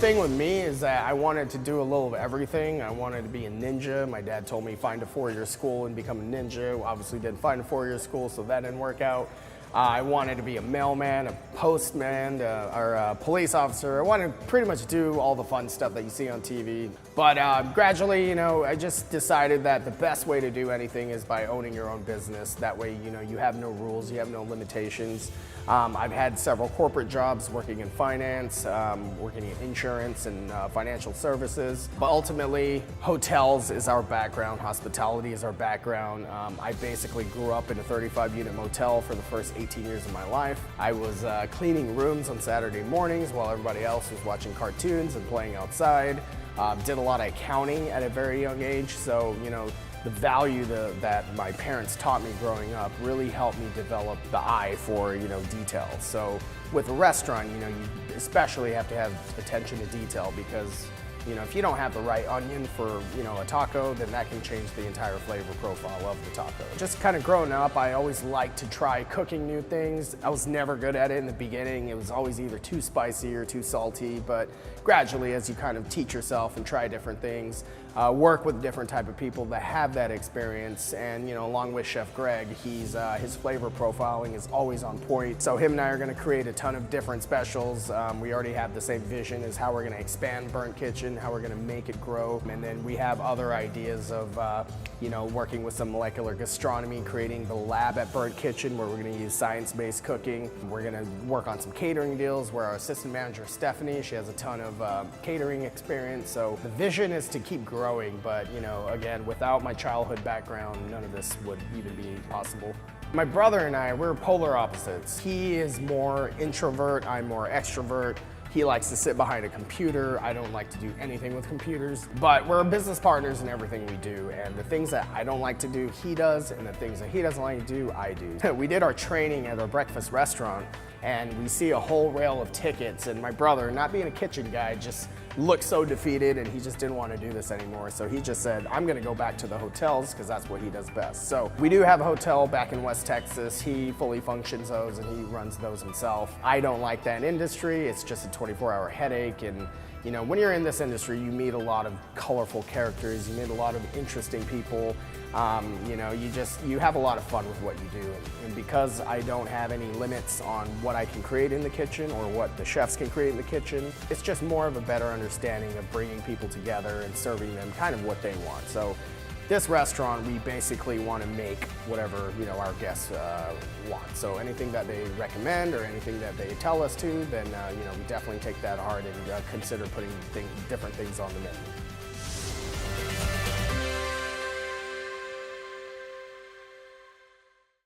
thing with me is that I wanted to do a little of everything. I wanted to be a ninja. My dad told me find a four-year school and become a ninja. Obviously didn't find a four-year school, so that didn't work out. I wanted to be a mailman, a postman, or a police officer. I wanted to pretty much do all the fun stuff that you see on TV. But gradually, I just decided that the best way to do anything is by owning your own business. That way, you have no rules, you have no limitations. I've had several corporate jobs working in finance, working in insurance and financial services. But ultimately, hotels is our background, hospitality is our background. I basically grew up in a 35-unit motel for the first 18 years of my life. I was cleaning rooms on Saturday mornings while everybody else was watching cartoons and playing outside. Did a lot of accounting at a very young age, so the value that my parents taught me growing up really helped me develop the eye for details. So with a restaurant, you especially have to have attention to detail, because if you don't have the right onion for a taco, then that can change the entire flavor profile of the taco. Just kind of growing up, I always liked to try cooking new things. I was never good at it in the beginning. It was always either too spicy or too salty, but gradually, as you kind of teach yourself and try different things, work with different type of people that have that experience, and along with Chef Greg, his flavor profiling is always on point. So him and I are going to create a ton of different specials. We already have the same vision as how we're going to expand Burnt Kitchen, how we're going to make it grow, and then we have other ideas of working with some molecular gastronomy, creating the lab at Burnt Kitchen where we're going to use science-based cooking. We're going to work on some catering deals where our assistant manager Stephanie, she has a ton of catering experience. So the vision is to keep growing, but again, without my childhood background, none of this would even be possible. My brother and I, we're polar opposites. He is more introvert, I'm more extrovert. He likes to sit behind a computer. I don't like to do anything with computers, but we're business partners in everything we do. And the things that I don't like to do, he does, and the things that he doesn't like to do, I do. We did our training at our breakfast restaurant, and we see a whole rail of tickets, and my brother, not being a kitchen guy, just looked so defeated, and he just didn't want to do this anymore. So he just said, I'm going to go back to the hotels because that's what he does best. So we do have a hotel back in West Texas. He fully functions those and he runs those himself. I don't like that industry. It's just a 24-hour headache, and when you're in this industry, you meet a lot of colorful characters, you meet a lot of interesting people. You have a lot of fun with what you do. And because I don't have any limits on what I can create in the kitchen or what the chefs can create in the kitchen, it's just more of a better understanding of bringing people together and serving them kind of what they want. So this restaurant, we basically want to make whatever our guests want. So anything that they recommend or anything that they tell us to, then we definitely take that hard and consider putting different things on the menu.